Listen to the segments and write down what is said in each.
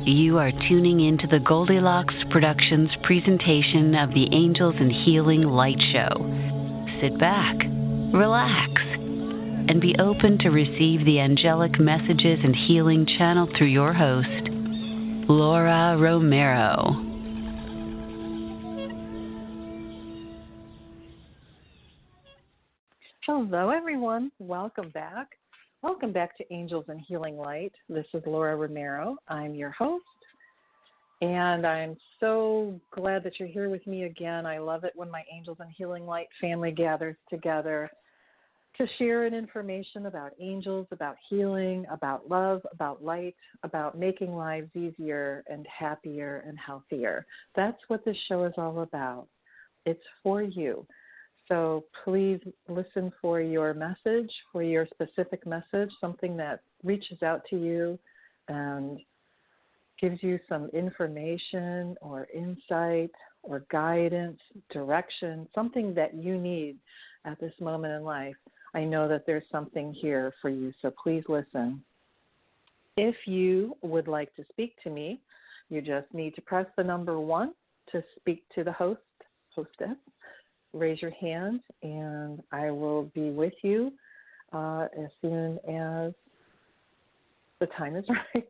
You are tuning into the Goldilocks Productions presentation of the Angels and Healing Light Show. Sit back, relax, and be open to receive the angelic messages and healing channeled through your host, Laura Romeiro. Hello, everyone. Welcome back. Welcome back to Angels and Healing Light. This is Laura Romeiro. I'm your host, and I'm so glad that you're here with me again. I love it when my Angels and Healing Light family gathers together to share information about angels, about healing, about love, about light, about making lives easier and happier and healthier. That's what this show is all about. It's for you. So please listen for your message, for your specific message, something that reaches out to you and gives you some information or insight or guidance, direction, something that you need at this moment in life. I know that there's something here for you, so please listen. If you would like to speak to me, you just need to press the number 1 to speak to the hostess. Raise your hand, and I will be with you as soon as the time is right.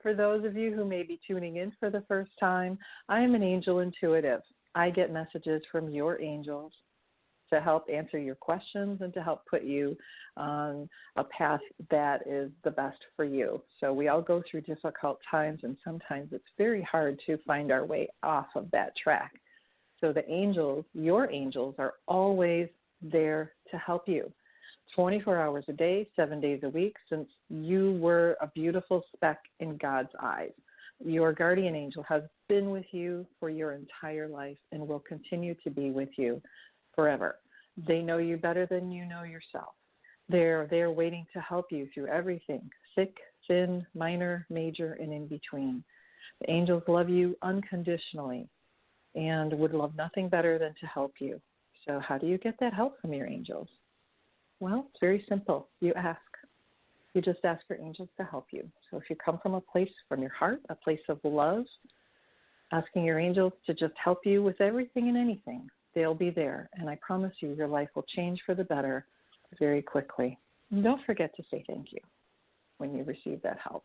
For those of you who may be tuning in for the first time, I am an angel intuitive. I get messages from your angels to help answer your questions and to help put you on a path that is the best for you. So we all go through difficult times, and sometimes it's very hard to find our way off of that track. So the angels, your angels, are always there to help you 24 hours a day, 7 days a week, since you were a beautiful speck in God's eyes. Your guardian angel has been with you for your entire life and will continue to be with you forever. They know you better than you know yourself. They're there waiting to help you through everything, thick, thin, minor, major, and in between. The angels love you unconditionally and would love nothing better than to help you. So how do you get that help from your angels? Well, it's very simple. You ask. You just ask your angels to help you. So if you come from a place from your heart, a place of love, asking your angels to just help you with everything and anything, they'll be there. And I promise you, your life will change for the better very quickly. And don't forget to say thank you when you receive that help.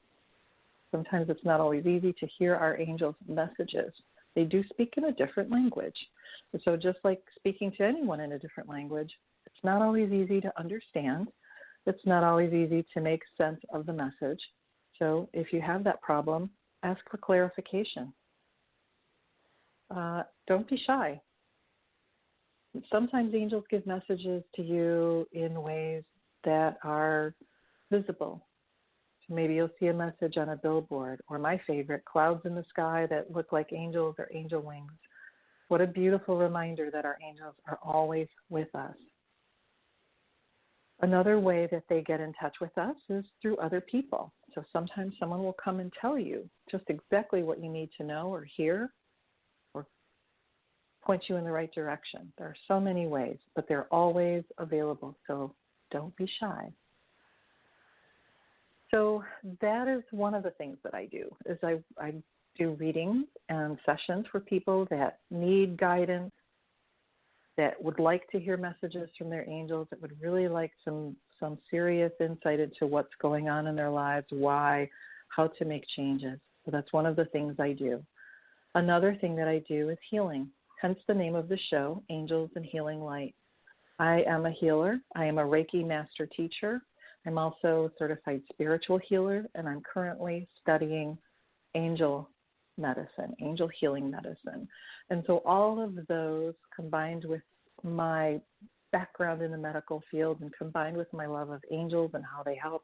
Sometimes it's not always easy to hear our angels' messages. They do speak in a different language. And so just like speaking to anyone in a different language, it's not always easy to understand. It's not always easy to make sense of the message. So if you have that problem, ask for clarification. Don't be shy. Sometimes angels give messages to you in ways that are visible. So maybe you'll see a message on a billboard, or my favorite, clouds in the sky that look like angels or angel wings. What a beautiful reminder that our angels are always with us. Another way that they get in touch with us is through other people. So sometimes someone will come and tell you just exactly what you need to know or hear, or point you in the right direction. There are so many ways, but they're always available, so don't be shy. So that is one of the things that I do, is I do readings and sessions for people that need guidance, that would like to hear messages from their angels, that would really like some serious insight into what's going on in their lives, why, how to make changes. So that's one of the things I do. Another thing that I do is healing, hence the name of the show, Angels and Healing Light. I am a healer. I am a Reiki master teacher. I'm also a certified spiritual healer, and I'm currently studying angel medicine, angel healing medicine. And so all of those, combined with my background in the medical field and combined with my love of angels and how they help,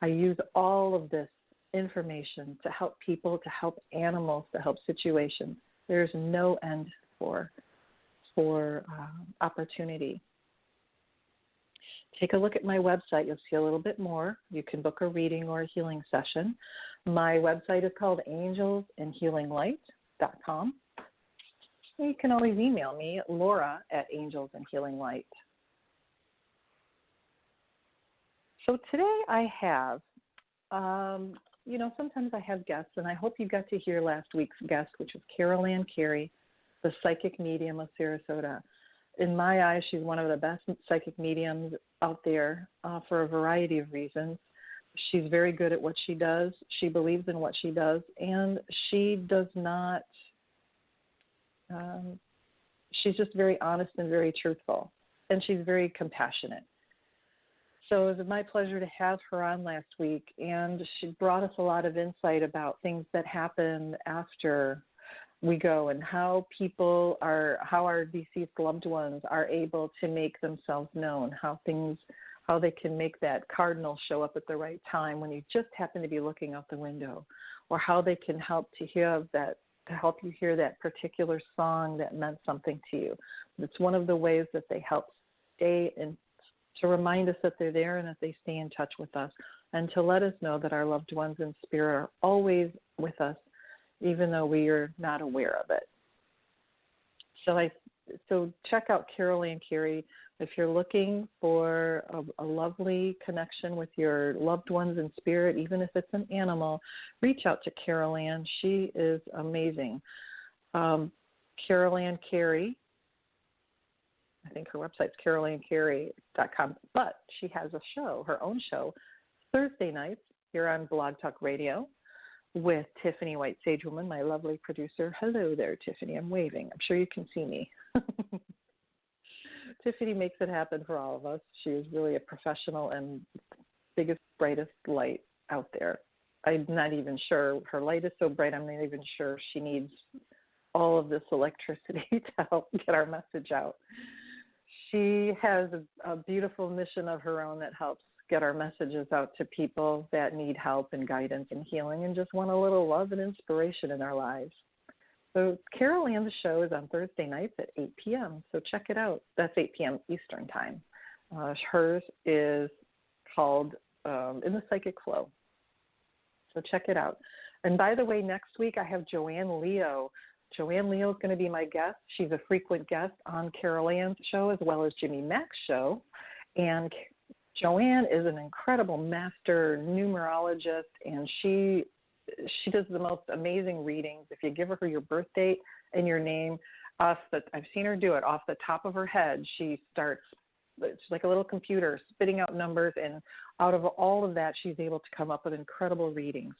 I use all of this information to help people, to help animals, to help situations. There's no end for opportunity. Take a look at my website. You'll see a little bit more. You can book a reading or a healing session. My website is called angelsandhealinglight.com. You can always email me at Laura@angelsandhealinglight. So today I have Sometimes I have guests, and I hope you got to hear last week's guest, which was Carol Ann Carey, the psychic medium of Sarasota. In my eyes, she's one of the best psychic mediums out there for a variety of reasons. She's very good at what she does. She believes in what she does, and she does not, she's just very honest and very truthful, and she's very compassionate. So it was my pleasure to have her on last week, and she brought us a lot of insight about things that happen after we go and how our deceased loved ones are able to make themselves known, how they can make that cardinal show up at the right time when you just happen to be looking out the window, or how they can help you hear that particular song that meant something to you. It's one of the ways that they help stay in, to remind us that they're there and that they stay in touch with us, and to let us know that our loved ones in spirit are always with us, even though we are not aware of it. So check out Carol Ann Carey. If you're looking for a lovely connection with your loved ones in spirit, even if it's an animal, reach out to Carol Ann. She is amazing. Carol Ann Carey, I think her website's carolancarey.com, but she has a show, her own show, Thursday nights here on Blog Talk Radio with Tiffany White Sagewoman, my lovely producer. Hello there, Tiffany. I'm waving. I'm sure you can see me. Tiffany makes it happen for all of us. She is really a professional and biggest, brightest light out there. I'm not even sure. Her light is so bright, I'm not even sure she needs all of this electricity to help get our message out. She has a beautiful mission of her own that helps get our messages out to people that need help and guidance and healing and just want a little love and inspiration in their lives. So Carol Ann's show is on Thursday nights at 8 p.m., so check it out. That's 8 p.m. Eastern Time. Hers is called In the Psychic Flow. So check it out. And by the way, next week I have Joanne Leo. Joanne Leo is going to be my guest. She's a frequent guest on Carol Ann's show as well as Jimmy Mack's show. And Joanne is an incredible master numerologist, and she does the most amazing readings. If you give her your birth date and your name, I've seen her do it off the top of her head. She starts, it's like a little computer spitting out numbers, and out of all of that, she's able to come up with incredible readings.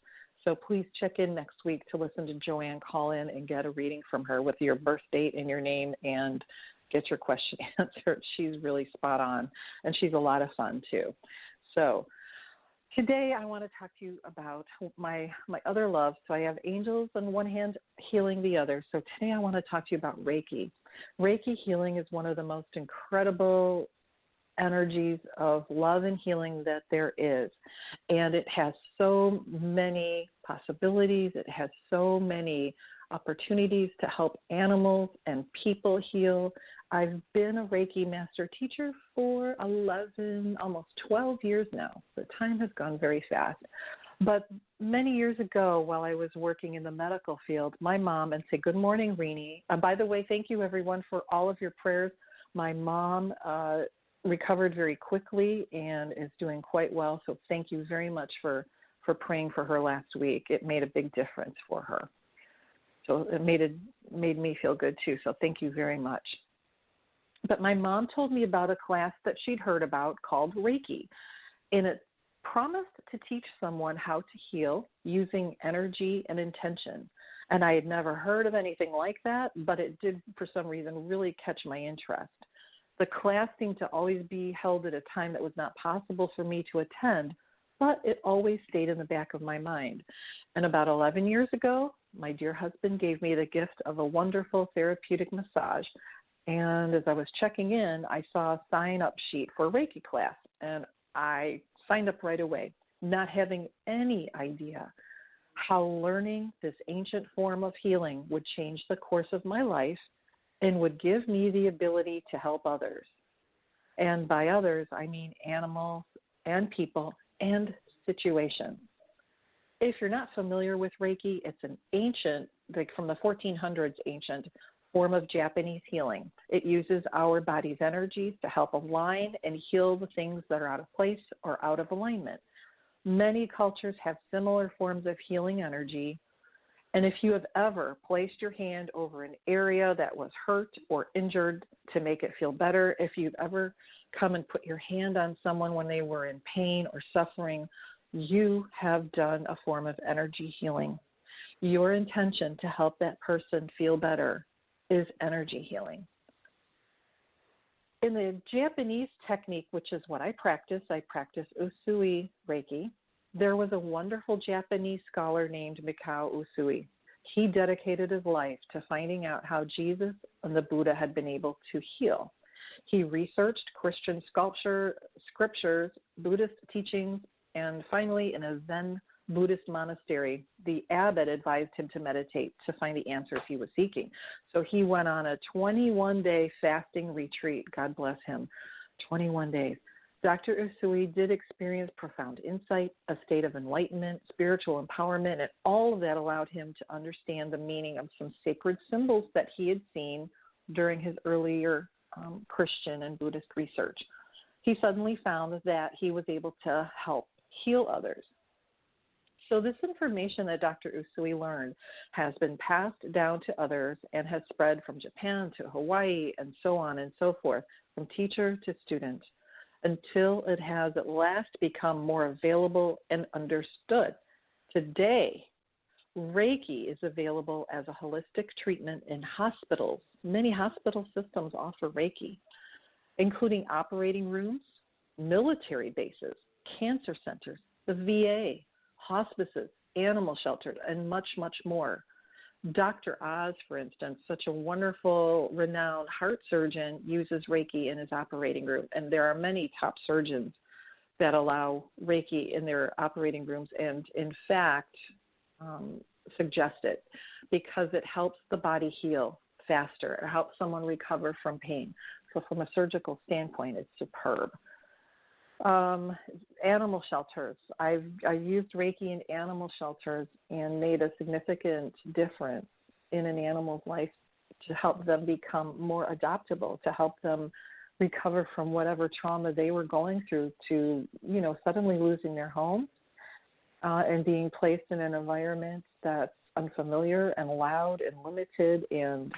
So please check in next week to listen to Joanne call in and get a reading from her with your birth date and your name and get your question answered. She's really spot on, and she's a lot of fun too. So today I want to talk to you about my other love. So I have angels on one hand, healing the other. So today I want to talk to you about Reiki. Reiki healing is one of the most incredible energies of love and healing that there is. And it has so many possibilities. It has so many opportunities to help animals and people heal. I've been a Reiki master teacher for 11, almost 12 years now. The time has gone very fast. But many years ago, while I was working in the medical field, my mom, and say, good morning, Rini. By the way, thank you, everyone, for all of your prayers. My mom recovered very quickly and is doing quite well. So thank you very much for praying for her last week. It made a big difference for her. So it made me feel good, too. So thank you very much. But my mom told me about a class that she'd heard about called Reiki, and it promised to teach someone how to heal using energy and intention. And I had never heard of anything like that, but it did, for some reason, really catch my interest. The class seemed to always be held at a time that was not possible for me to attend, but it always stayed in the back of my mind. And about 11 years ago, my dear husband gave me the gift of a wonderful therapeutic massage. And as I was checking in, I saw a sign-up sheet for a Reiki class, and I signed up right away, not having any idea how learning this ancient form of healing would change the course of my life and would give me the ability to help others. And by others, I mean animals and people and situations. If you're not familiar with Reiki, it's an ancient, like from the 1400s, ancient form of Japanese healing. It uses our body's energies to help align and heal the things that are out of place or out of alignment. Many cultures have similar forms of healing energy. And if you have ever placed your hand over an area that was hurt or injured to make it feel better, if you've ever come and put your hand on someone when they were in pain or suffering, you have done a form of energy healing. Your intention to help that person feel better is energy healing. In the Japanese technique, which is what I practice Usui Reiki. There was a wonderful Japanese scholar named Mikao Usui. He dedicated his life to finding out how Jesus and the Buddha had been able to heal. He researched Christian scriptures, Buddhist teachings, and finally, in a Zen Buddhist monastery, the abbot advised him to meditate to find the answers he was seeking. So he went on a 21-day fasting retreat. God bless him. 21 days. Dr. Usui did experience profound insight, a state of enlightenment, spiritual empowerment, and all of that allowed him to understand the meaning of some sacred symbols that he had seen during his earlier Christian and Buddhist research. He suddenly found that he was able to help heal others. So this information that Dr. Usui learned has been passed down to others and has spread from Japan to Hawaii and so on and so forth, from teacher to student, until it has at last become more available and understood. Today, Reiki is available as a holistic treatment in hospitals. Many hospital systems offer Reiki, including operating rooms, military bases, cancer centers, the VA, hospices, animal shelters, and much, much more. Dr. Oz, for instance, such a wonderful, renowned heart surgeon, uses Reiki in his operating room. And there are many top surgeons that allow Reiki in their operating rooms and, in fact, suggest it because it helps the body heal faster. It helps someone recover from pain. So from a surgical standpoint, it's superb. Animal shelters. I've used Reiki in animal shelters and made a significant difference in an animal's life to help them become more adaptable, to help them recover from whatever trauma they were going through, to, suddenly losing their home and being placed in an environment that's unfamiliar and loud and limited and,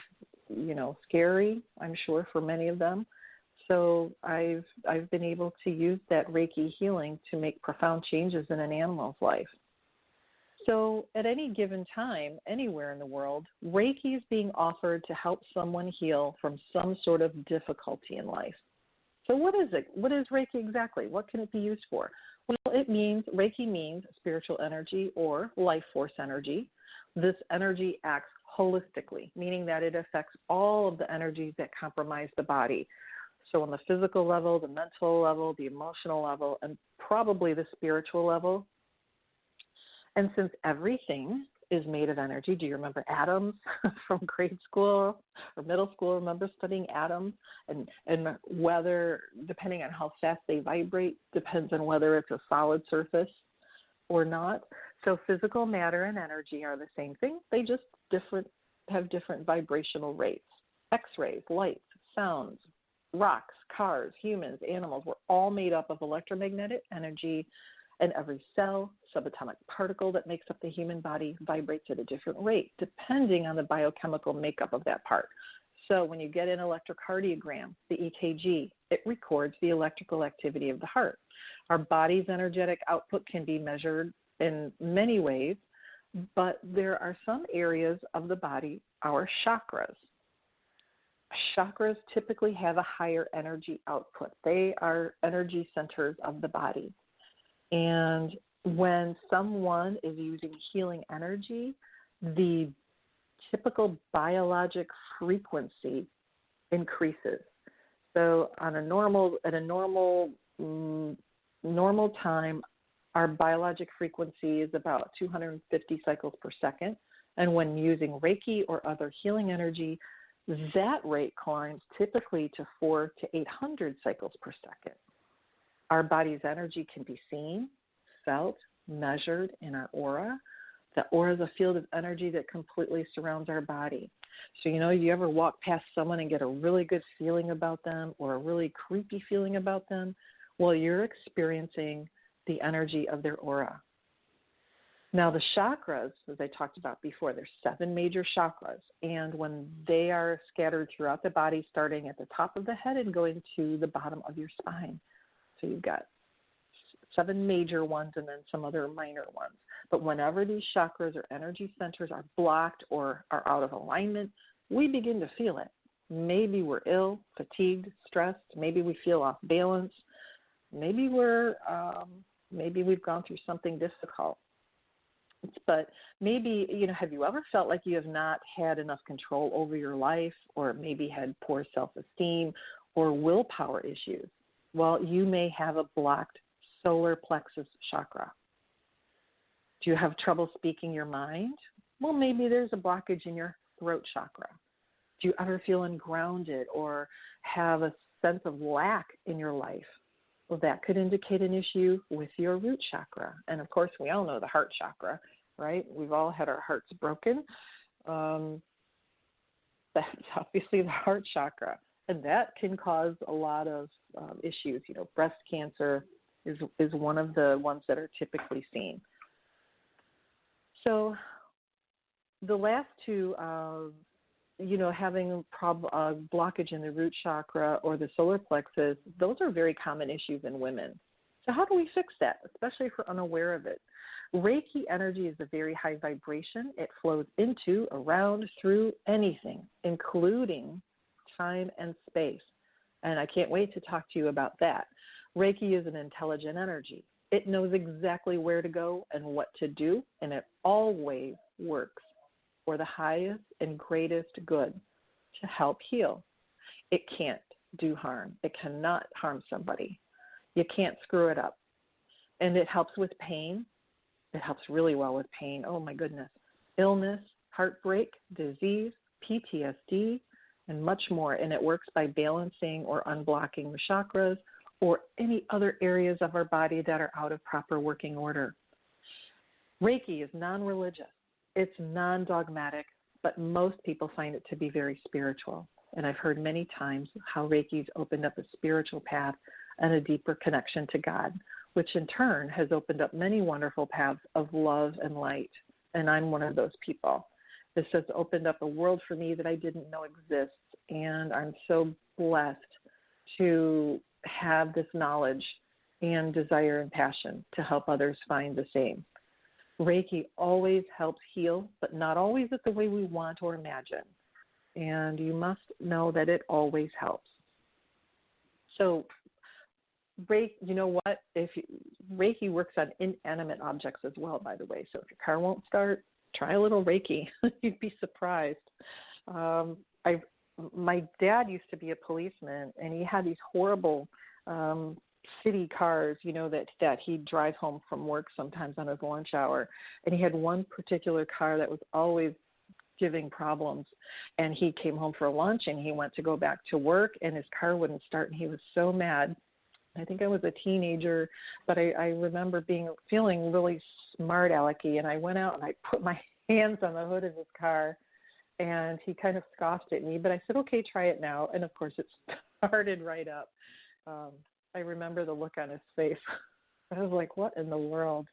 scary, I'm sure, for many of them. So I've been able to use that Reiki healing to make profound changes in an animal's life. So at any given time, anywhere in the world, Reiki is being offered to help someone heal from some sort of difficulty in life. So what is it? What is Reiki exactly? What can it be used for? Well, Reiki means spiritual energy or life force energy. This energy acts holistically, meaning that it affects all of the energies that compromise the body. So on the physical level, the mental level, the emotional level, and probably the spiritual level. And since everything is made of energy, do you remember atoms from grade school or middle school? Remember studying atoms and whether, depending on how fast they vibrate, depends on whether it's a solid surface or not. So physical matter and energy are the same thing. They just have different vibrational rates. X-rays, lights, sounds, rocks, cars, humans, animals, we're all made up of electromagnetic energy, and every cell, subatomic particle that makes up the human body vibrates at a different rate, depending on the biochemical makeup of that part. So when you get an electrocardiogram, the EKG, it records the electrical activity of the heart. Our body's energetic output can be measured in many ways, but there are some areas of the body, our chakras. Chakras typically have a higher energy output. They are energy centers of the body. And when someone is using healing energy, the typical biologic frequency increases. So at a normal time, our biologic frequency is about 250 cycles per second. And when using Reiki or other healing energy, that rate climbs typically to 400 to 800 cycles per second. Our body's energy can be seen, felt, measured in our aura. The aura is a field of energy that completely surrounds our body. So, you ever walk past someone and get a really good feeling about them or a really creepy feeling about them? Well, you're experiencing the energy of their aura. Now, the chakras, as I talked about before, there's 7 major chakras, and when they are scattered throughout the body, starting at the top of the head and going to the bottom of your spine. So you've got 7 major ones and then some other minor ones. But whenever these chakras or energy centers are blocked or are out of alignment, we begin to feel it. Maybe we're ill, fatigued, stressed. Maybe we feel off balance. Maybe we've gone through something difficult. But maybe, have you ever felt like you have not had enough control over your life, or maybe had poor self-esteem or willpower issues? Well, you may have a blocked solar plexus chakra. Do you have trouble speaking your mind? Well, maybe there's a blockage in your throat chakra. Do you ever feel ungrounded or have a sense of lack in your life? Well, that could indicate an issue with your root chakra. And, of course, we all know the heart chakra, right? We've all had our hearts broken. That's obviously the heart chakra. And that can cause a lot of issues. Breast cancer is one of the ones that are typically seen. So the last two, having a blockage in the root chakra or the solar plexus, those are very common issues in women. So how do we fix that, especially if we're unaware of it? Reiki energy is a very high vibration. It flows into, around, through anything, including time and space. And I can't wait to talk to you about that. Reiki is an intelligent energy. It knows exactly where to go and what to do, and it always works for the highest and greatest good to help heal. It can't do harm. It cannot harm somebody. You can't screw it up. And it helps with pain. It helps really well with pain. Oh, my goodness. Illness, heartbreak, disease, PTSD, and much more. And it works by balancing or unblocking the chakras or any other areas of our body that are out of proper working order. Reiki is non-religious. It's non-dogmatic, but most people find it to be very spiritual. And I've heard many times how Reiki's opened up a spiritual path and a deeper connection to God, which in turn has opened up many wonderful paths of love and light. And I'm one of those people. This has opened up a world for me that I didn't know exists. And I'm so blessed to have this knowledge and desire and passion to help others find the same. Reiki always helps heal, but not always the way we want or imagine. And you must know that it always helps. So, Reiki works on inanimate objects as well, by the way. So if your car won't start, try a little Reiki. You'd be surprised. My dad used to be a policeman, and he had these horrible city cars, that he'd drive home from work sometimes on his lunch hour. And he had one particular car that was always giving problems. And he came home for lunch, and he went to go back to work, and his car wouldn't start, and he was so mad. I think I was a teenager, but I remember feeling really smart alecky, and I went out and I put my hands on the hood of his car, and he kind of scoffed at me, but I said, okay, try it now. And of course it started right up. I remember the look on his face. I was like, what in the world?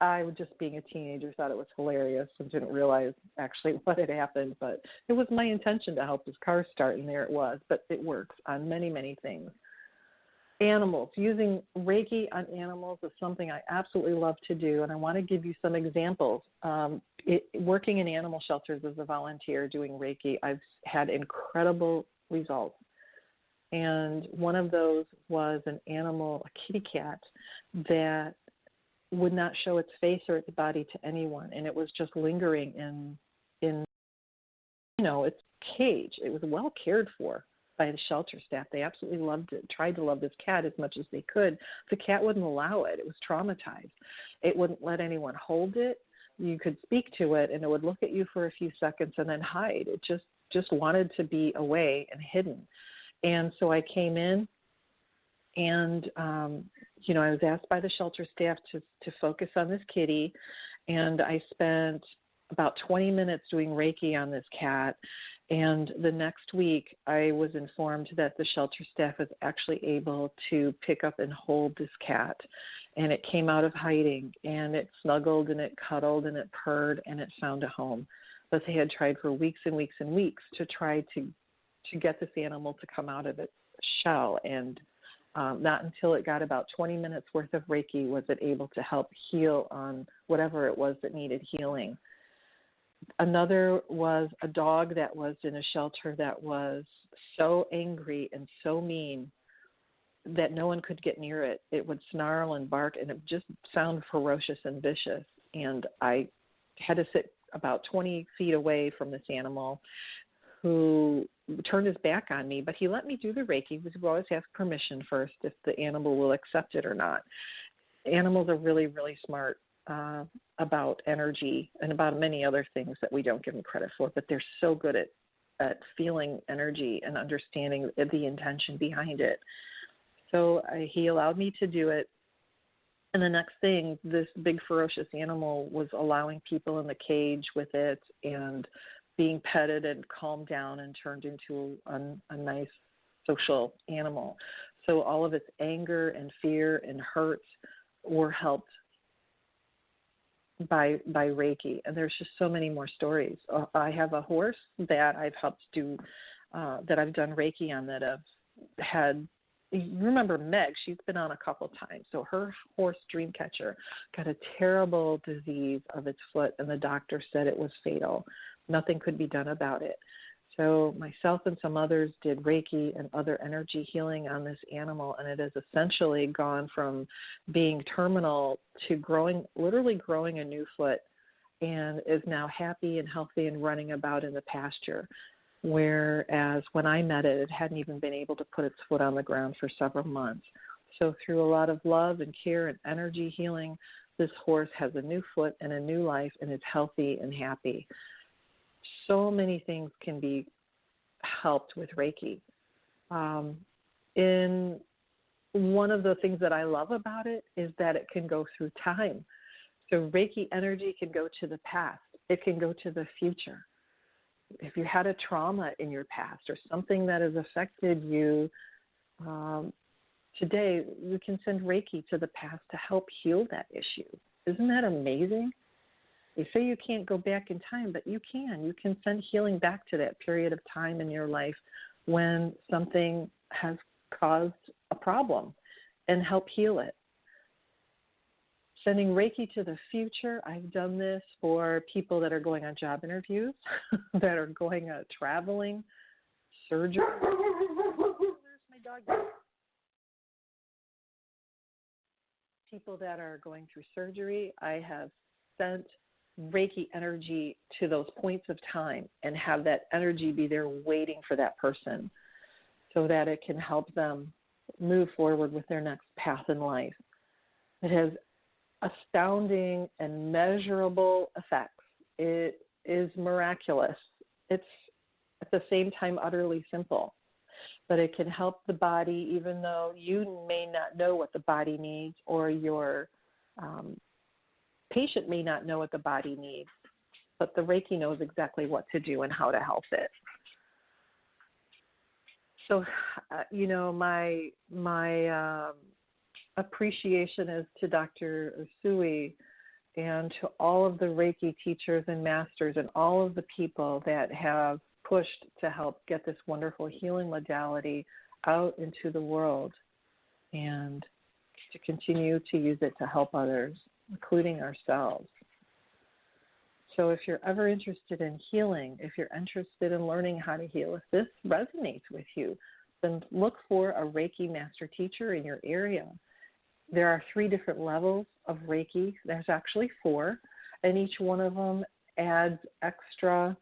I, just being a teenager, thought it was hilarious and didn't realize actually what had happened, but it was my intention to help his car start, and there it was. But it works on many, many things. Animals. Using Reiki on animals is something I absolutely love to do, and I want to give you some examples. Working in animal shelters as a volunteer doing Reiki, I've had incredible results. And one of those was an animal, a kitty cat, that would not show its face or its body to anyone, and it was just lingering in its cage. It was well cared for by the shelter staff. They absolutely loved it, tried to love this cat as much as they could. The cat wouldn't allow it. It was traumatized. It wouldn't let anyone hold it. You could speak to it, and it would look at you for a few seconds and then hide. It just wanted to be away and hidden. And so I came in, and, I was asked by the shelter staff to focus on this kitty, and I spent about 20 minutes doing Reiki on this cat. And the next week, I was informed that the shelter staff was actually able to pick up and hold this cat. And it came out of hiding, and it snuggled, and it cuddled, and it purred, and it found a home. But they had tried for weeks and weeks and weeks to try to get this animal to come out of its shell. And not until it got about 20 minutes worth of Reiki was it able to help heal on whatever it was that needed healing. Another was a dog that was in a shelter that was so angry and so mean that no one could get near it. It would snarl and bark, and it just sounded ferocious and vicious. And I had to sit about 20 feet away from this animal who turned his back on me, but he let me do the Reiki. We always ask permission first if the animal will accept it or not. Animals are really, really smart about energy and about many other things that we don't give them credit for, but they're so good at feeling energy and understanding the intention behind it. So he allowed me to do it. And the next thing, this big ferocious animal was allowing people in the cage with it and being petted and calmed down and turned into a nice social animal. So all of its anger and fear and hurt were helped by Reiki. And there's just so many more stories. I have a horse that I've helped do, that I've done Reiki on, that have had, you remember Meg, she's been on a couple times. So her horse Dreamcatcher got a terrible disease of its foot, and the doctor said it was fatal. Nothing could be done about it. So myself and some others did Reiki and other energy healing on this animal, and it has essentially gone from being terminal to literally growing a new foot, and is now happy and healthy and running about in the pasture. Whereas when I met it, it hadn't even been able to put its foot on the ground for several months. So through a lot of love and care and energy healing, this horse has a new foot and a new life, and is healthy and happy. So many things can be helped with Reiki. In one of the things that I love about it is that it can go through time. So Reiki energy can go to the past. It can go to the future. If you had a trauma in your past or something that has affected you today, you can send Reiki to the past to help heal that issue. Isn't that amazing? They say you can't go back in time, but you can. You can send healing back to that period of time in your life when something has caused a problem and help heal it. Sending Reiki to the future, I've done this for people that are going on job interviews, that are going traveling, surgery. There's my dog. People that are going through surgery, I have sent Reiki energy to those points of time and have that energy be there waiting for that person so that it can help them move forward with their next path in life. It has astounding and measurable effects. It is miraculous. It's at the same time utterly simple, but it can help the body even though you may not know what the body needs, or your patient may not know what the body needs, but the Reiki knows exactly what to do and how to help it. So, my appreciation is to Dr. Usui and to all of the Reiki teachers and masters and all of the people that have pushed to help get this wonderful healing modality out into the world and to continue to use it to help others, including ourselves. So if you're ever interested in healing, if you're interested in learning how to heal, if this resonates with you, then look for a Reiki master teacher in your area. There are 3 different levels of Reiki. There's actually 4, and each one of them adds extra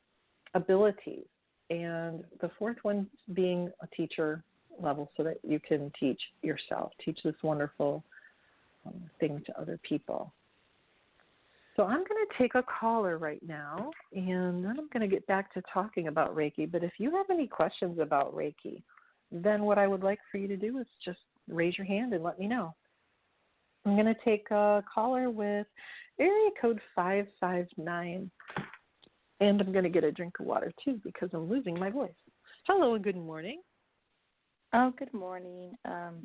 abilities. And the 4th one being a teacher level so that you can teach yourself, teach this wonderful thing to other people. So I'm going to take a caller right now, and then I'm going to get back to talking about Reiki. But if you have any questions about Reiki, then what I would like for you to do is just raise your hand and let me know. I'm going to take a caller with area code 559. And I'm going to get a drink of water, too, because I'm losing my voice. Hello and good morning. Oh, good morning.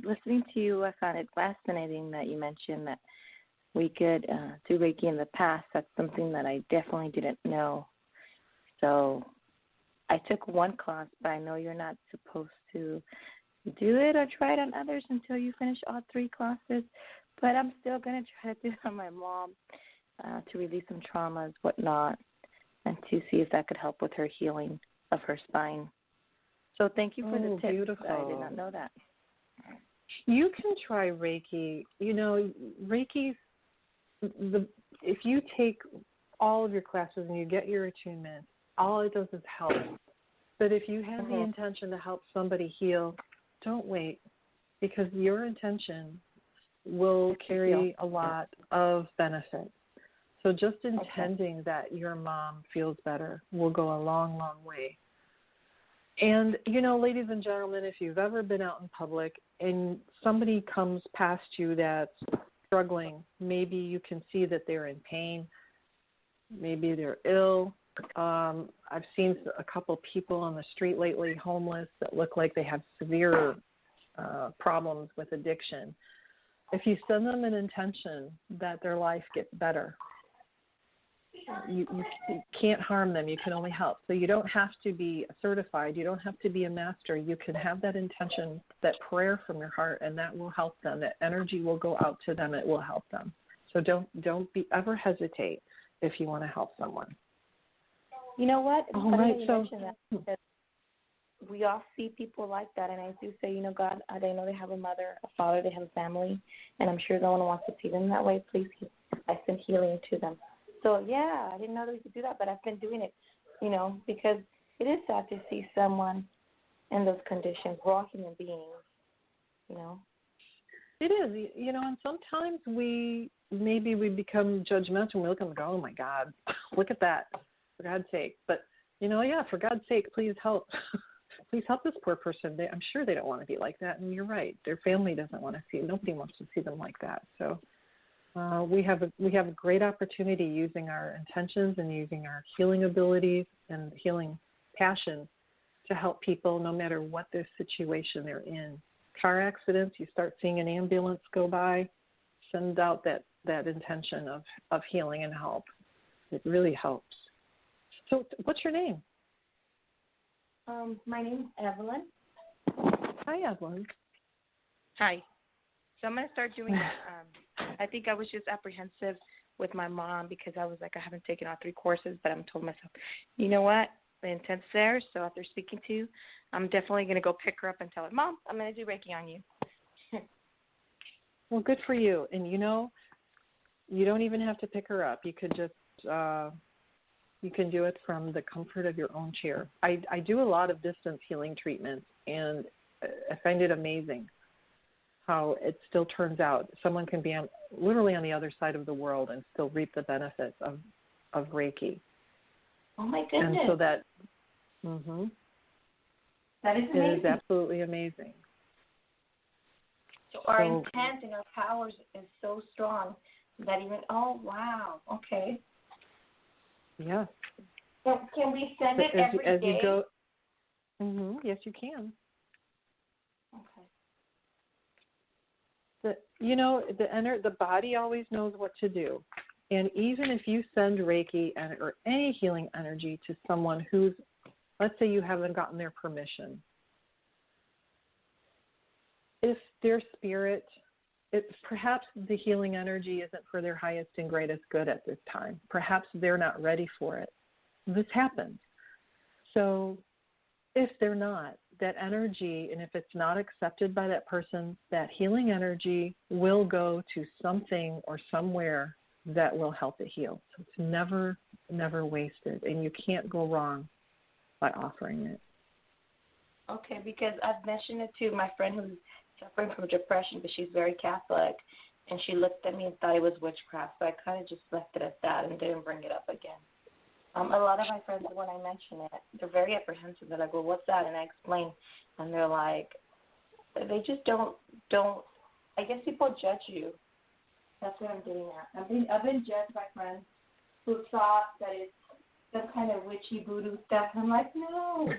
Listening to you, I found it fascinating that you mentioned that we could do Reiki in the past. That's something that I definitely didn't know. So I took one class, but I know you're not supposed to do it or try it on others until you finish all 3 classes. But I'm still going to try to do it on my mom to release some traumas, whatnot, and to see if that could help with her healing of her spine. So thank you for the tip. Beautiful. I did not know that. You can try Reiki. You know, Reiki's, if you take all of your classes and you get your attunement, all it does is help. But if you have the intention to help somebody heal, don't wait, because your intention will carry a lot of benefit. So just intending that your mom feels better will go a long, long way. And, you know, ladies and gentlemen, if you've ever been out in public and somebody comes past you that's struggling, maybe you can see that they're in pain, maybe they're ill. I've seen a couple people on the street lately, homeless, that look like they have severe problems with addiction. If you send them an intention that their life gets better, you can't harm them. You can only help. So you don't have to be certified. You don't have to be a master. You can have that intention, that prayer from your heart, and that will help them. That energy will go out to them. It will help them. So don't ever hesitate if you want to help someone. You know what? It's funny right. that you So mentioned that, because we all see people like that, and I do say, you know, God, they know they have a mother, a father, they have a family, and I'm sure no one wants to see them that way. Please, I send healing to them. So, yeah, I didn't know that we could do that, but I've been doing it, you know, because it is sad to see someone in those conditions. We're all human beings, you know. It is, you know, and sometimes we become judgmental and we look and go, oh, my God, look at that, for God's sake. But, you know, yeah, for God's sake, please help. Please help this poor person. I'm sure they don't want to be like that, and you're right. Their family doesn't want to see it. Nobody wants to see them like that. So we have a great opportunity using our intentions and using our healing abilities and healing passion to help people no matter what their situation they're in. Car accidents, you start seeing an ambulance go by, send out that intention of healing and help. It really helps. So what's your name? My name's Evelyn. Hi, Evelyn. Hi. So I'm going to start doing I think I was just apprehensive with my mom because I was like, I haven't taken all 3 courses, but I'm told myself, you know what, the intent's there, so after speaking to you, I'm definitely going to go pick her up and tell her, Mom, I'm going to do Reiki on you. Well, good for you. And, you know, you don't even have to pick her up. You could just you can do it from the comfort of your own chair. I do a lot of distance healing treatments, and I find it amazing how it still turns out. Someone can be literally on the other side of the world and still reap the benefits of Reiki. Oh, my goodness. And so that is amazing. It is absolutely amazing. So our intent and our powers is so strong that even, oh, wow, okay. Yes. So can we send it every day? You go, yes, you can. Okay. The body always knows what to do. And even if you send Reiki or any healing energy to someone who's, let's say you haven't gotten their permission, if their spirit, perhaps the healing energy isn't for their highest and greatest good at this time. Perhaps they're not ready for it. This happens. So if they're not, that energy, and if it's not accepted by that person, that healing energy will go to something or somewhere that will help it heal. So it's never, never wasted, and you can't go wrong by offering it. Okay, because I've mentioned it to my friend who's suffering from depression, but she's very Catholic, and she looked at me and thought it was witchcraft, so I kind of just left it at that and didn't bring it up again. A lot of my friends, when I mention it, they're very apprehensive. They're like, well, what's that? And I explain, and they're like, they just don't, I guess people judge you. That's what I'm getting at. I've been judged by friends who thought that it's some kind of witchy voodoo stuff. And I'm like, no.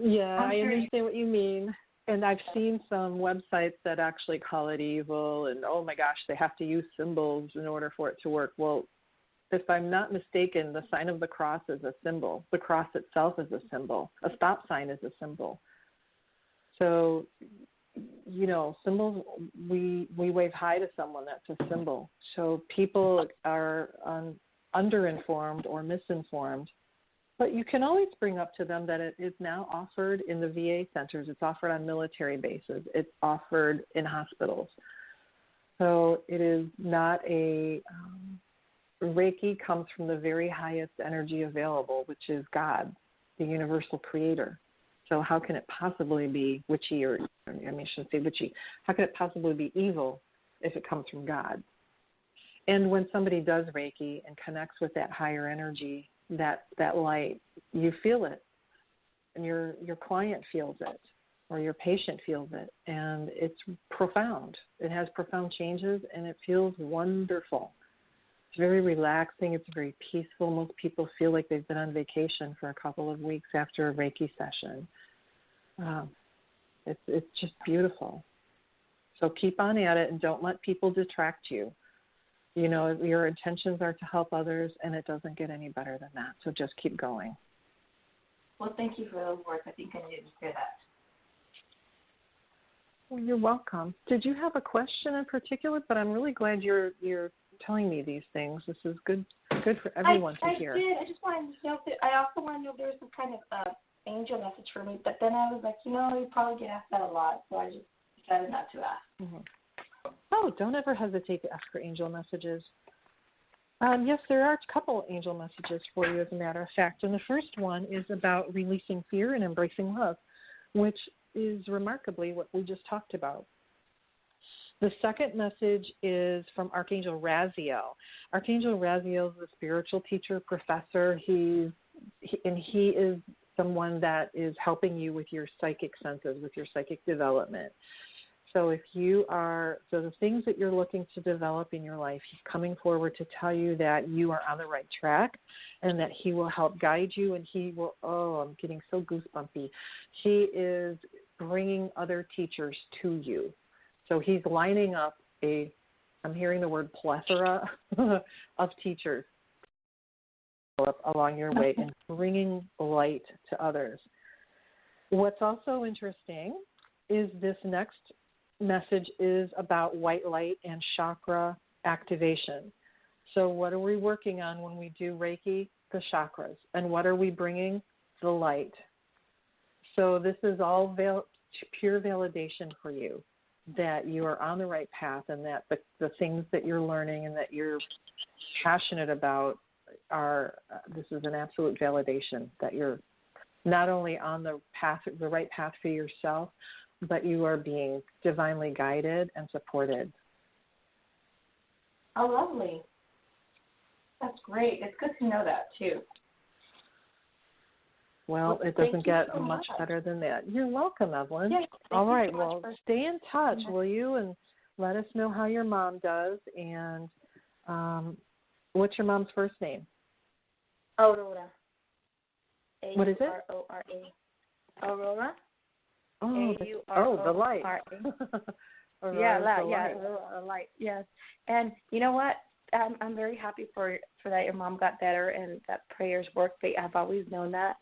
Yeah, I understand what you mean. And I've seen some websites that actually call it evil and, oh my gosh, they have to use symbols in order for it to work. Well, if I'm not mistaken, the sign of the cross is a symbol. The cross itself is a symbol. A stop sign is a symbol. So, symbols, we wave hi to someone, that's a symbol. So people are underinformed or misinformed. But you can always bring up to them that it is now offered in the VA centers. It's offered on military bases. It's offered in hospitals. So it is not Reiki comes from the very highest energy available, which is God, the universal creator. So how can it possibly be witchy I shouldn't say witchy. How can it possibly be evil if it comes from God? And when somebody does Reiki and connects with that higher energy, that light, you feel it, and your client feels it, or your patient feels it, and it's profound. It has profound changes, and it feels wonderful. It's very relaxing. It's very peaceful. Most people feel like they've been on vacation for a couple of weeks after a Reiki session. It's just beautiful. So keep on at it, and don't let people detract you. Your intentions are to help others, and it doesn't get any better than that. So just keep going. Well, thank you for those words. I think I needed to hear that. Well, you're welcome. Did you have a question in particular? But I'm really glad you're telling me these things. This is good for everyone to hear. I did. I just wanted to know I also wanted to know if there was some kind of angel message for me. But then I was like, you probably get asked that a lot, so I just decided not to ask. Mm-hmm. Oh, don't ever hesitate to ask for angel messages. Yes, there are a couple angel messages for you, as a matter of fact. And the first one is about releasing fear and embracing love, which is remarkably what we just talked about. The second message is from Archangel Raziel. Archangel Raziel is a spiritual teacher, professor. He is someone that is helping you with your psychic senses, with your psychic development. So the things that you're looking to develop in your life, he's coming forward to tell you that you are on the right track and that he will help guide you, and I'm getting so goosebumpy. He is bringing other teachers to you. So he's lining up I'm hearing the word plethora of teachers along your way and bringing light to others. What's also interesting is this next message is about white light and chakra activation. So what are we working on when we do Reiki? The chakras. And what are we bringing? The light. So this is all pure validation for you that you are on the right path, and that the things that you're learning and that you're passionate about this is an absolute validation that you're not only on the right path for yourself, but you are being divinely guided and supported. Oh, lovely. That's great. It's good to know that, too. Well, it doesn't get so much better than that. You're welcome, Evelyn. Yes, all right, well, stay in touch, will you? And let us know how your mom does. And what's your mom's first name? Aurora. What is it? Aurora. Aurora. Oh, the light. The light. Yes. And you know what? I'm very happy for that your mom got better and that prayers work. I've always known that.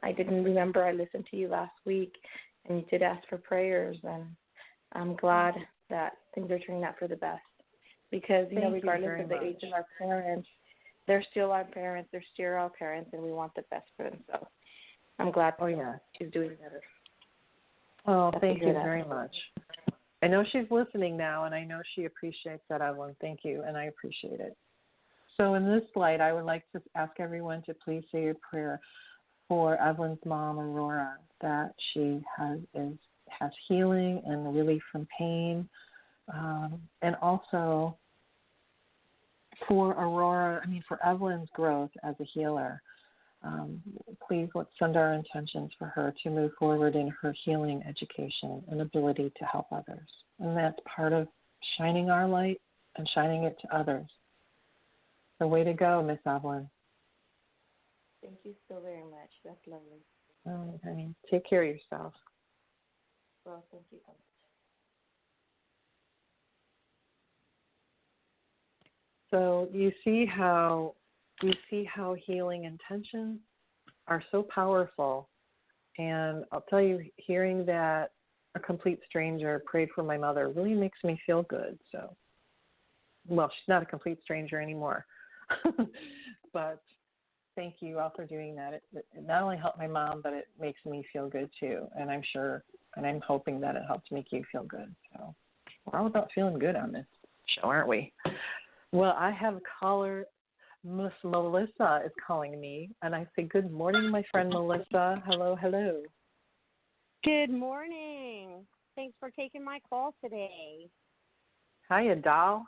I didn't remember. I listened to you last week, and you did ask for prayers, and I'm glad that things are turning out for the best. Because regardless of the age of our parents, they're still our parents. They're still our parents, and we want the best for them. So I'm glad. She's doing better. Oh, thank you very much. I know she's listening now, and I know she appreciates that, Evelyn. Thank you, and I appreciate it. So in this light, I would like to ask everyone to please say a prayer for Evelyn's mom, Aurora, that she has healing and relief from pain, and also for Evelyn's growth as a healer. Please let's send our intentions for her to move forward in her healing education and ability to help others. And that's part of shining our light and shining it to others. So way to go, Miss Evelyn. Thank you so very much. That's lovely. All right, honey. Take care of yourself. Well, thank you so much. So you see how healing intentions are so powerful. And I'll tell you, hearing that a complete stranger prayed for my mother really makes me feel good. So, well, she's not a complete stranger anymore. But thank you all for doing that. It not only helped my mom, but it makes me feel good too. And I'm sure, and I'm hoping that it helps make you feel good. So we're all about feeling good on this show, aren't we? Well, I have a caller. Miss Melissa is calling me, and I say, good morning, my friend Melissa. Hello, hello. Good morning. Thanks for taking my call today. Hiya, doll.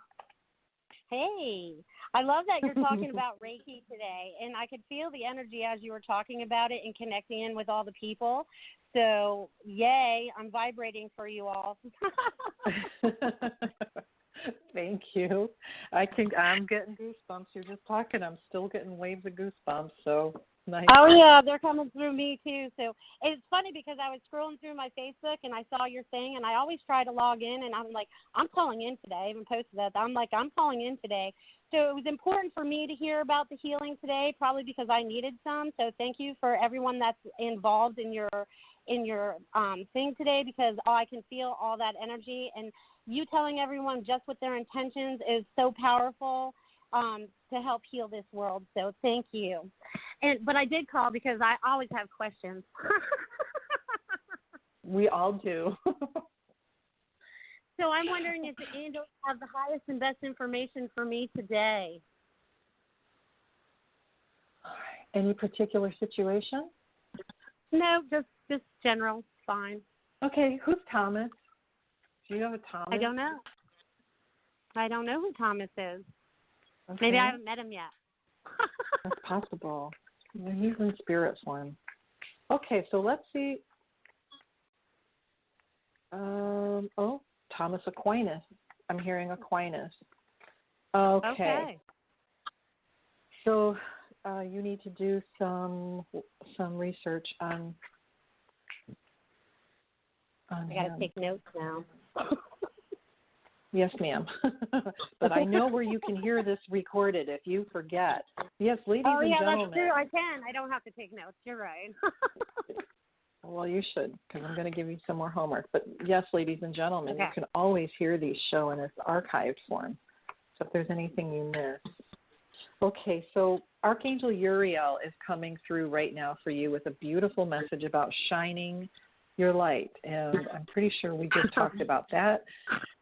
Hey, I love that you're talking about Reiki today, and I could feel the energy as you were talking about it and connecting in with all the people. So, yay, I'm vibrating for you all. Thank you. I'm getting goosebumps. You're just talking. I'm still getting waves of goosebumps. So nice. Oh yeah, they're coming through me too. So it's funny because I was scrolling through my Facebook and I saw your thing, and I always try to log in, and I'm like, I'm calling in today. I even posted that. I'm like, I'm calling in today. So it was important for me to hear about the healing today, probably because I needed some. So thank you for everyone that's involved in your thing today, because I can feel all that energy, and you telling everyone just what their intentions is so powerful to help heal this world. So thank you. But I did call because I always have questions. We all do. So I'm wondering if the angels have the highest and best information for me today. Any particular situation? No, just general. Fine. Okay, who's Thomas? Do you have a Thomas? I don't know. I don't know who Thomas is. Okay. Maybe I haven't met him yet. That's possible. He's in spirit form. Okay, so let's see. Thomas Aquinas. I'm hearing Aquinas. Okay. So you need to do some research on I got to take notes now. Yes, ma'am. But I know where you can hear this recorded if you forget. Yes, ladies and gentlemen. That's true. I can. I don't have to take notes. You're right. Well, you should, because I'm going to give you some more homework. But yes, ladies and gentlemen, okay. You can always hear these show in its archived form. So if there's anything you miss. Okay, so Archangel Uriel is coming through right now for you with a beautiful message about shining your light. And I'm pretty sure we just talked about that,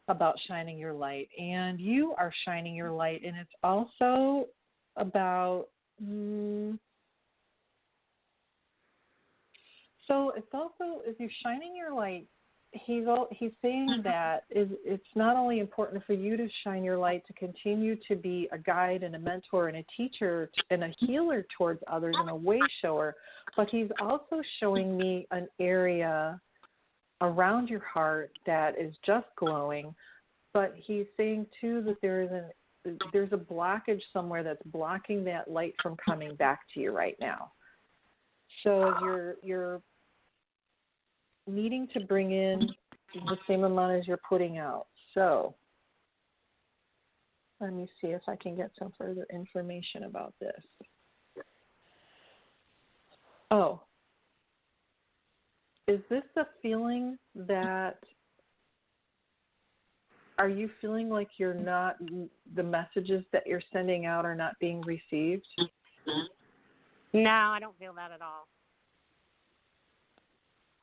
about shining your light. And you are shining your light, and it's also about... So it's also, as you're shining your light, he's saying that it's not only important for you to shine your light to continue to be a guide and a mentor and a teacher and a healer towards others and a way shower, but he's also showing me an area around your heart that is just glowing. But he's saying too that there's a blockage somewhere that's blocking that light from coming back to you right now. So you're needing to bring in the same amount as you're putting out. So let me see if I can get some further information about this. Oh, is this the feeling that, are you feeling like you're not, the messages that you're sending out are not being received? No, I don't feel that at all.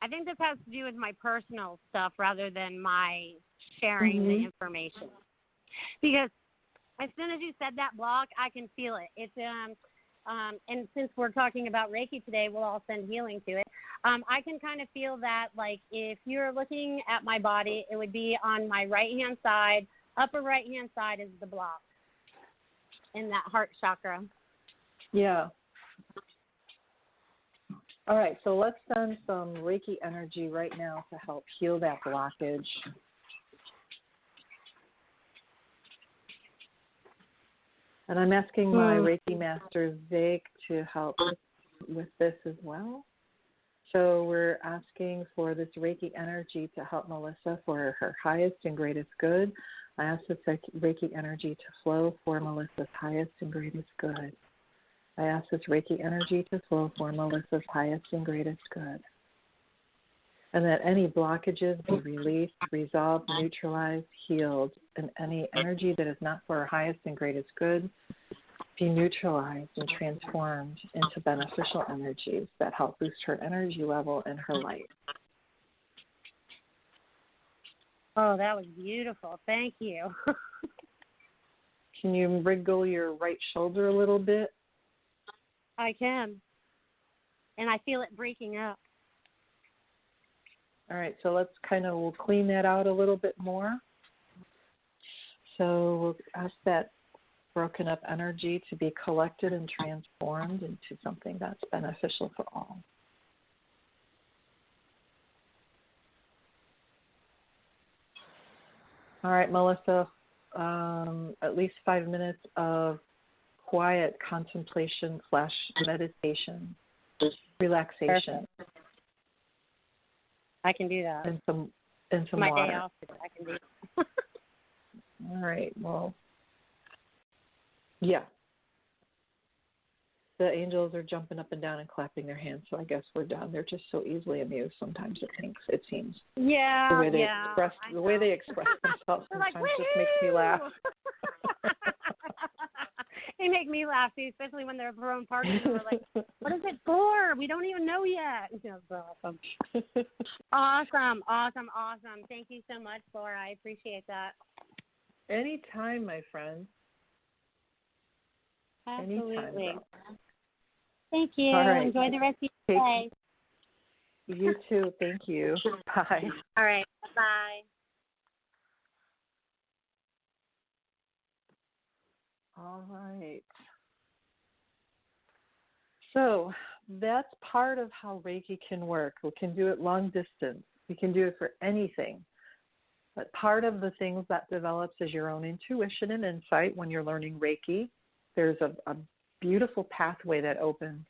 I think this has to do with my personal stuff rather than my sharing the information. Because as soon as you said that block, I can feel it. It's and since we're talking about Reiki today, we'll all send healing to it. I can kind of feel that, like, if you're looking at my body, it would be on my right-hand side. Upper right-hand side is the block in that heart chakra. Yeah. All right, so let's send some Reiki energy right now to help heal that blockage. And I'm asking my Reiki Master, Vake, to help with this as well. So we're asking for this Reiki energy to help Melissa for her highest and greatest good. I ask this Reiki energy to flow for Melissa's highest and greatest good. I ask this Reiki energy to flow for Melissa's highest and greatest good. And that any blockages be released, resolved, neutralized, healed, and any energy that is not for our highest and greatest good be neutralized and transformed into beneficial energies that help boost her energy level and her light. Oh, that was beautiful. Thank you. Can you wriggle your right shoulder a little bit? I can. And I feel it breaking up. All right, so we'll clean that out a little bit more. So we'll ask that broken up energy to be collected and transformed into something that's beneficial for all. All right, Melissa, at least 5 minutes of quiet contemplation / meditation, relaxation. Perfect. I can do that. And some my water. Day off today. I can do that. All right, well, yeah. The angels are jumping up and down and clapping their hands, so I guess we're done. They're just so easily amused sometimes, it seems. Yeah, the way they express themselves sometimes like, just makes me laugh. They make me laugh too, especially when they're throwing parties and we're like, "What is it for? We don't even know yet." It's awesome. Awesome. Thank you so much, Laura. I appreciate that. Anytime, my friend. Absolutely. Anytime, thank you. All right. Enjoy the rest of your day. You too. Thank you. Bye. All right. Bye. All right. So that's part of how Reiki can work. We can do it long distance. We can do it for anything. But part of the things that develops is your own intuition and insight when you're learning Reiki. There's a beautiful pathway that opens.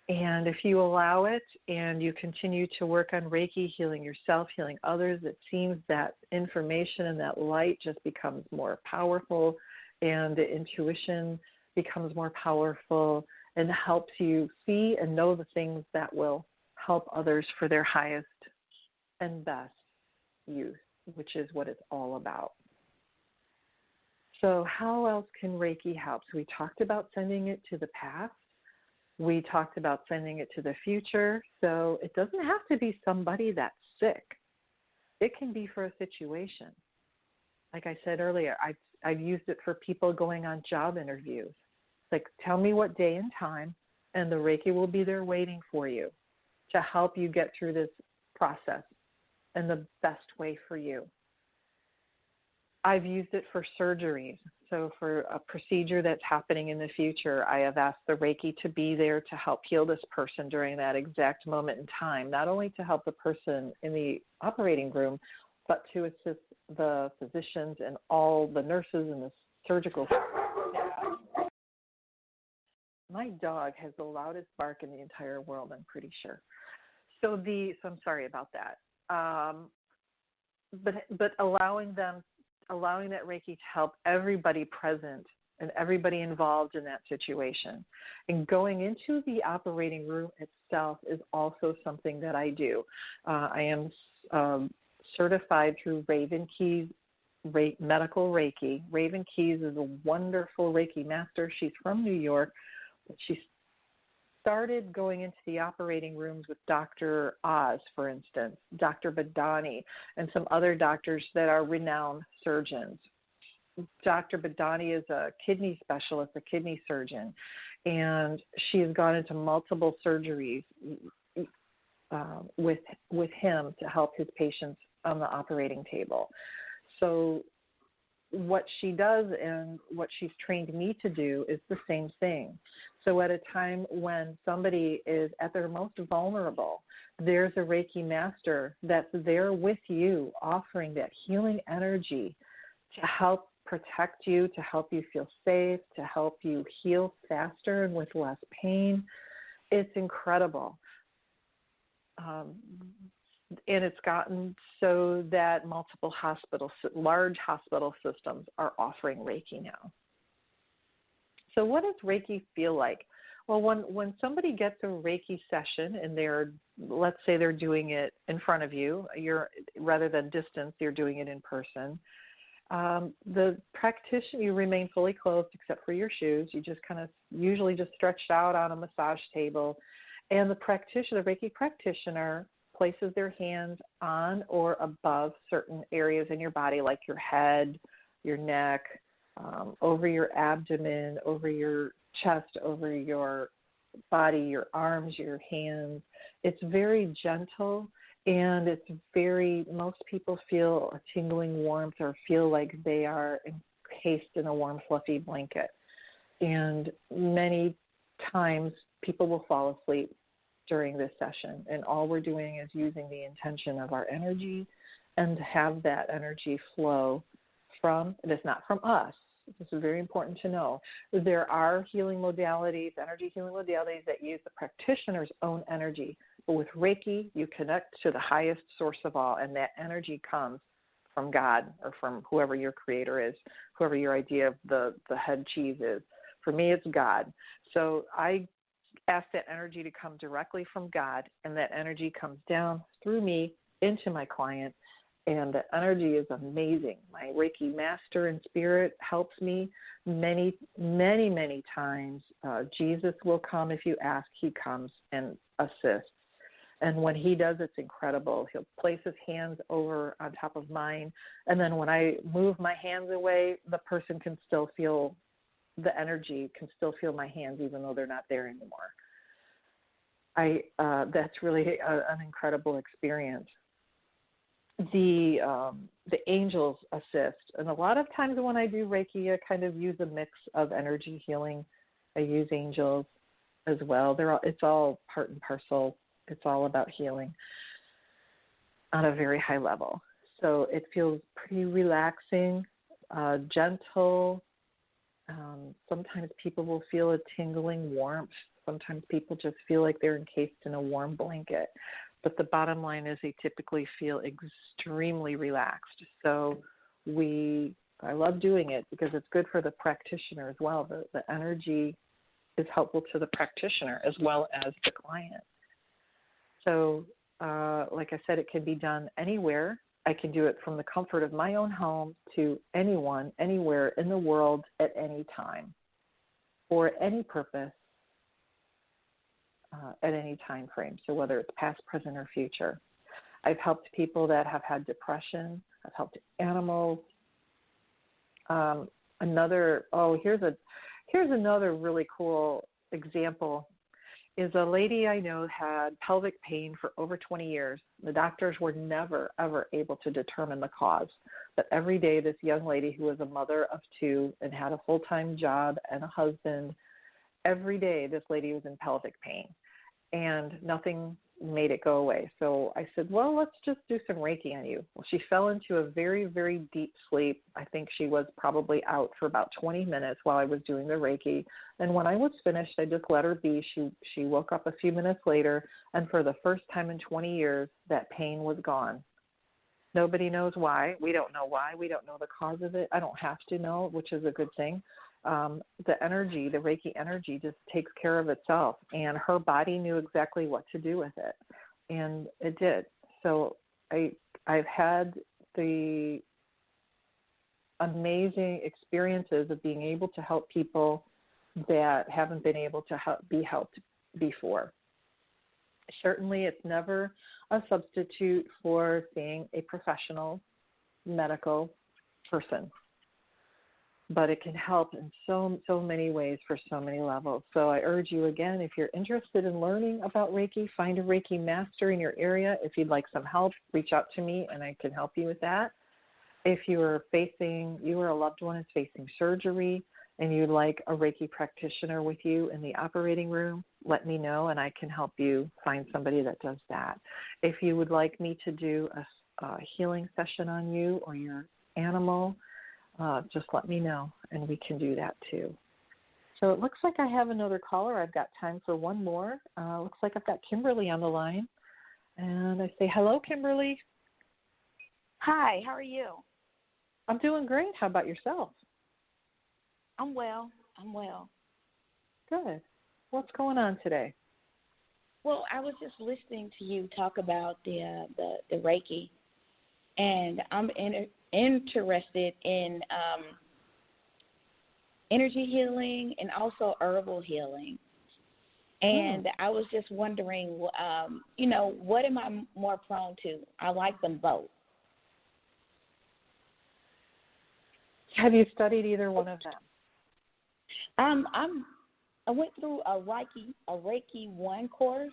And if you allow it and you continue to work on Reiki, healing yourself, healing others, it seems that information and that light just becomes more powerful, and the intuition becomes more powerful and helps you see and know the things that will help others for their highest and best use, which is what it's all about. So how else can Reiki help? So we talked about sending it to the past. We talked about sending it to the future. So it doesn't have to be somebody that's sick. It can be for a situation. Like I said earlier, I've used it for people going on job interviews. Like, tell me what day and time, and the Reiki will be there waiting for you to help you get through this process in the best way for you. I've used it for surgeries. So for a procedure that's happening in the future, I have asked the Reiki to be there to help heal this person during that exact moment in time, not only to help the person in the operating room, but to assist the physicians and all the nurses and the surgical staff. My dog has the loudest bark in the entire world, I'm pretty sure. So I'm sorry about that. But allowing that Reiki to help everybody present and everybody involved in that situation. And going into the operating room itself is also something that I do. I am certified through Raven Keys Medical Reiki. Raven Keys is a wonderful Reiki master. She's from New York. She started going into the operating rooms with Dr. Oz, for instance, Dr. Badani, and some other doctors that are renowned surgeons. Dr. Badani is a kidney specialist, a kidney surgeon, and she has gone into multiple surgeries with him to help his patients on the operating table. So what she does and what she's trained me to do is the same thing. So at a time when somebody is at their most vulnerable, there's a Reiki master that's there with you, offering that healing energy to help protect you, to help you feel safe, to help you heal faster and with less pain. It's incredible. And it's gotten so that multiple large hospital systems are offering Reiki now. So what does Reiki feel like? Well, when somebody gets a Reiki session and let's say they're doing it in front of you, rather than distance, you're doing it in person. The practitioner, you remain fully clothed except for your shoes. You just kind of usually just stretched out on a massage table. And the Reiki practitioner places their hands on or above certain areas in your body, like your head, your neck, over your abdomen, over your chest, over your body, your arms, your hands. It's very gentle, and most people feel a tingling warmth or feel like they are encased in a warm, fluffy blanket. And many times people will fall asleep during this session, and all we're doing is using the intention of our energy and to have that energy flow it is not from us. This is very important to know. There are healing modalities, energy healing modalities that use the practitioner's own energy, but with Reiki, you connect to the highest source of all, and that energy comes from God or from whoever your creator is, whoever your idea of the head cheese is. For me, it's God. So I ask that energy to come directly from God, and that energy comes down through me into my client, and the energy is amazing. My Reiki master in spirit helps me many, many, many times. Jesus will come if you ask. He comes and assists. And when he does, it's incredible. He'll place his hands over on top of mine, and then when I move my hands away, the person can still feel the energy, can still feel my hands even though they're not there anymore. That's really an incredible experience. The angels assist, and a lot of times when I do Reiki, I kind of use a mix of energy healing. I use angels as well. It's all part and parcel. It's all about healing on a very high level. So it feels pretty relaxing, gentle. Sometimes people will feel a tingling warmth. Sometimes people just feel like they're encased in a warm blanket. But the bottom line is they typically feel extremely relaxed. So I love doing it because it's good for the practitioner as well. The energy is helpful to the practitioner as well as the client. So like I said, it can be done anywhere. I can do it from the comfort of my own home to anyone, anywhere in the world at any time for any purpose at any time frame. So whether it's past, present, or future. I've helped people that have had depression. I've helped animals. Here's another really cool example. Is a lady I know had pelvic pain for over 20 years. The doctors were never, ever able to determine the cause. But every day, this young lady who was a mother of two and had a full-time job and a husband, every day this lady was in pelvic pain, and nothing made it go away. So I said, well, let's just do some Reiki on you. Well, she fell into a very, very deep sleep. I think she was probably out for about 20 minutes while I was doing the Reiki. And when I was finished, I just let her be. She woke up a few minutes later, and for the first time in 20 years, that pain was gone. Nobody knows why. We don't know why. We don't know the cause of it. I don't have to know, which is a good thing. The energy, the Reiki energy just takes care of itself, and her body knew exactly what to do with it, and it did. So I've had the amazing experiences of being able to help people that haven't been able to be helped before. Certainly, it's never a substitute for seeing a professional medical person, but it can help in so many ways for so many levels. So I urge you again, if you're interested in learning about Reiki, find a Reiki master in your area. If you'd like some help, reach out to me and I can help you with that. If you or a loved one is facing surgery and you'd like a Reiki practitioner with you in the operating room, let me know and I can help you find somebody that does that. If you would like me to do a healing session on you or your animal, just let me know, and we can do that too. So it looks like I have another caller. I've got time for one more. Looks like I've got Kimberly on the line. And I say, hello, Kimberly. Hi, how are you? I'm doing great. How about yourself? I'm well. Good. What's going on today? Well, I was just listening to you talk about the Reiki, and I'm interested in energy healing and also herbal healing. And I was just wondering, what am I more prone to? I like them both. Have you studied either one of them? I went through a Reiki 1 course,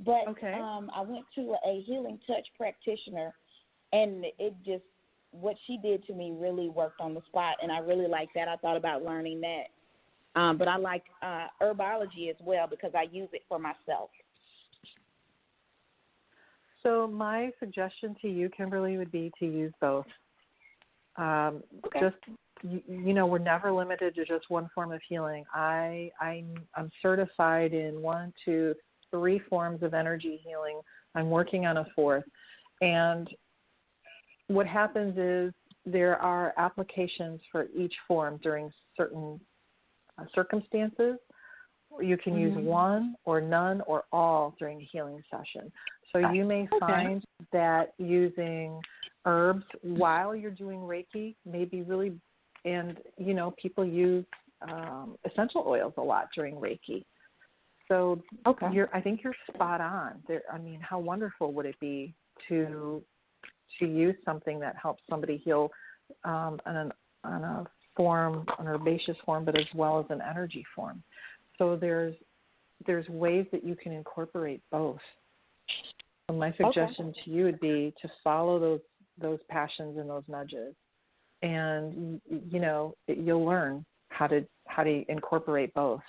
but I went to a Healing Touch practitioner, and what she did to me really worked on the spot, and I really liked that. I thought about learning that. But I like herbology as well because I use it for myself. So my suggestion to you, Kimberly, would be to use both. Just, we're never limited to just one form of healing. I'm certified in 1, 2, 3 forms of energy healing. I'm working on a 4th. And what happens is there are applications for each form during certain circumstances. You can use one or none or all during a healing session. So you may find that using herbs while you're doing Reiki may be really, and people use essential oils a lot during Reiki. So I think you're spot on. How wonderful would it be to use something that helps somebody heal on a form, an herbaceous form, but as well as an energy form. So there's ways that you can incorporate both. So my suggestion to you would be to follow those passions and those nudges, and you'll learn how to incorporate both.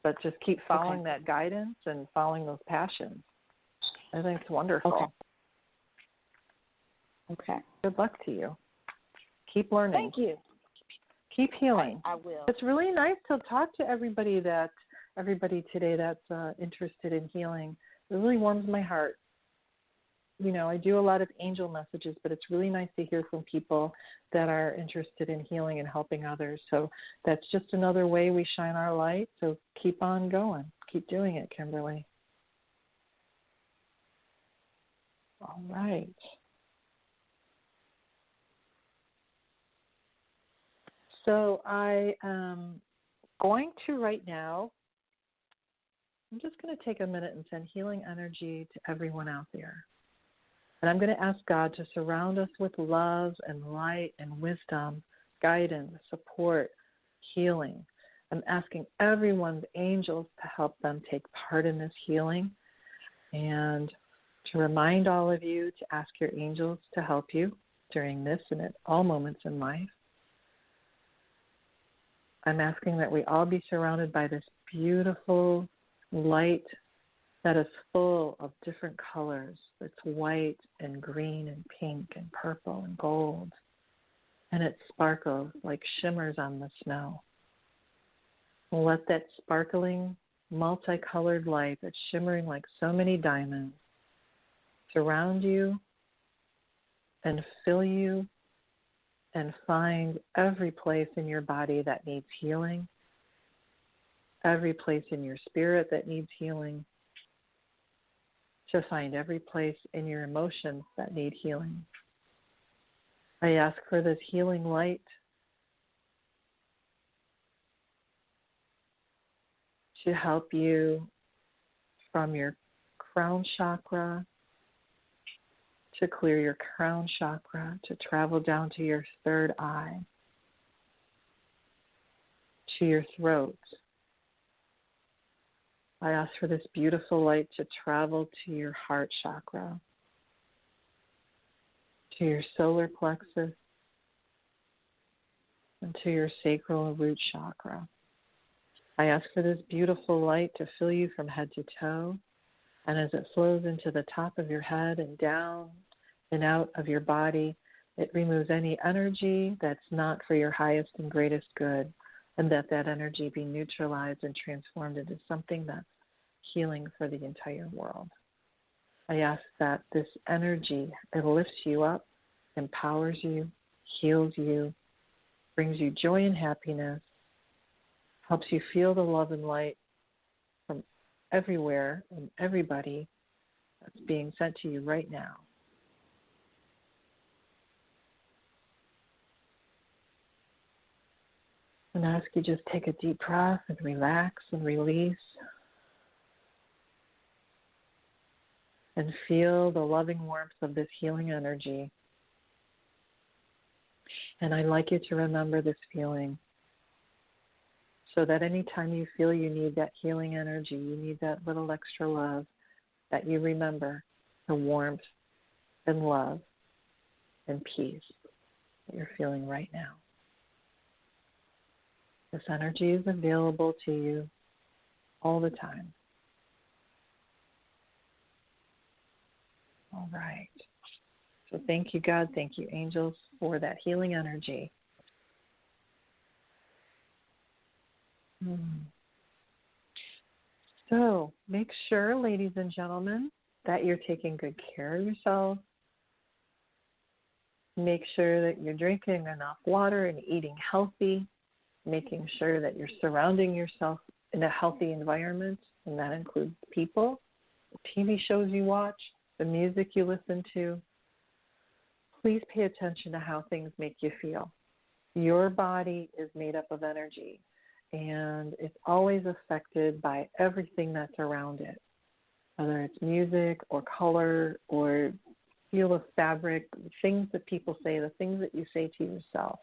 But just keep following that guidance and following those passions. I think it's wonderful. Okay. Good luck to you. Keep learning. Thank you. Keep healing. I will. It's really nice to talk to everybody today that's interested in healing. It really warms my heart. I do a lot of angel messages, but it's really nice to hear from people that are interested in healing and helping others. So that's just another way we shine our light. So keep on going. Keep doing it, Kimberly. All right. So I am going to right now, I'm just going to take a minute and send healing energy to everyone out there. And I'm going to ask God to surround us with love and light and wisdom, guidance, support, healing. I'm asking everyone's angels to help them take part in this healing, and to remind all of you to ask your angels to help you during this and at all moments in life. I'm asking that we all be surrounded by this beautiful light that is full of different colors. It's white and green and pink and purple and gold. And it sparkles like shimmers on the snow. Let that sparkling, multicolored light that's shimmering like so many diamonds surround you and fill you and find every place in your body that needs healing, every place in your spirit that needs healing, to find every place in your emotions that need healing. I ask for this healing light to help you from your crown chakra, to clear your crown chakra, to travel down to your third eye, to your throat. I ask for this beautiful light to travel to your heart chakra, to your solar plexus, and to your sacral root chakra. I ask for this beautiful light to fill you from head to toe, and as it flows into the top of your head and down and out of your body, It removes any energy that's not for your highest and greatest good, and that energy be neutralized and transformed into something that's healing for the entire world. I ask that this energy, it lifts you up, empowers you, heals you, brings you joy and happiness, helps you feel the love and light from everywhere and everybody that's being sent to you right now. And I ask you just take a deep breath and relax and release. And feel the loving warmth of this healing energy. And I'd like you to remember this feeling so that anytime you feel you need that healing energy, you need that little extra love, that you remember the warmth and love and peace that you're feeling right now. This energy is available to you all the time. All right. So thank you, God. Thank you, angels, for that healing energy. So make sure, ladies and gentlemen, that you're taking good care of yourselves. Make sure that you're drinking enough water and eating healthy. Making sure that you're surrounding yourself in a healthy environment, and that includes people, the TV shows you watch, the music you listen to. Please pay attention to how things make you feel. Your body is made up of energy, and it's always affected by everything that's around it, whether it's music or color or feel of fabric, things that people say, the things that you say to yourself.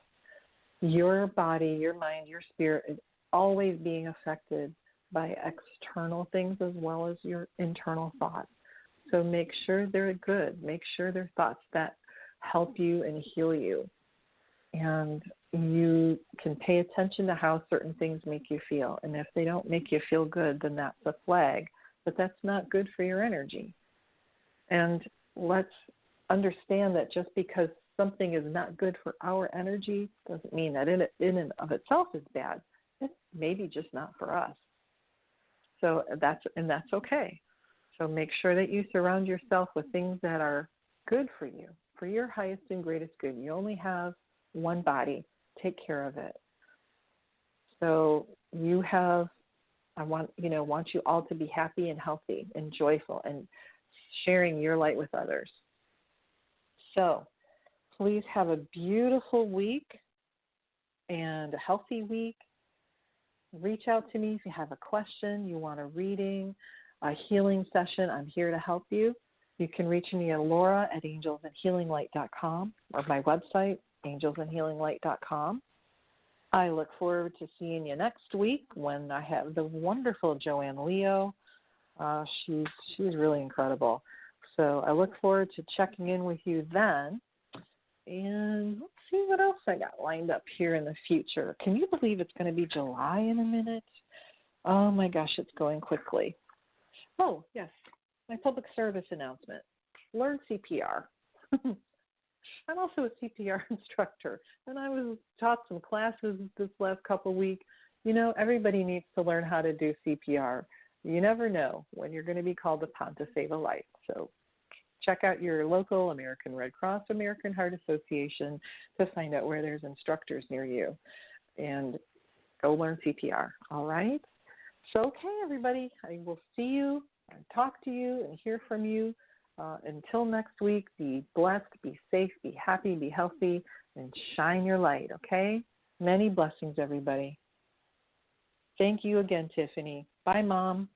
Your body, your mind, your spirit is always being affected by external things as well as your internal thoughts. So make sure they're good. Make sure they're thoughts that help you and heal you. And you can pay attention to how certain things make you feel. And if they don't make you feel good, then that's a flag. But that's not good for your energy. And let's understand that just because something is not good for our energy doesn't mean that in and of itself is bad. It's maybe just not for us. So that's okay. So make sure that you surround yourself with things that are good for you, for your highest and greatest good. You only have one body. Take care of it. So I want you all to be happy and healthy and joyful and sharing your light with others. So please have a beautiful week and a healthy week. Reach out to me if you have a question, you want a reading, a healing session. I'm here to help you. You can reach me at laura@angelsandhealinglight.com or my website, angelsandhealinglight.com. I look forward to seeing you next week when I have the wonderful Joanne Leo. She's really incredible. So I look forward to checking in with you then. And let's see what else I got lined up here in the future. Can you believe it's going to be July in a minute? Oh, my gosh, it's going quickly. Oh, yes, my public service announcement. Learn CPR. I'm also a CPR instructor, and I was taught some classes this last couple of weeks. You know, everybody needs to learn how to do CPR. You never know when you're going to be called upon to save a life. So check out your local American Red Cross, American Heart Association to find out where there's instructors near you. And go learn CPR, all right? So, okay, everybody, I will see you and talk to you and hear from you. Until next week, be blessed, be safe, be happy, be healthy, and shine your light, okay? Many blessings, everybody. Thank you again, Tiffany. Bye, Mom.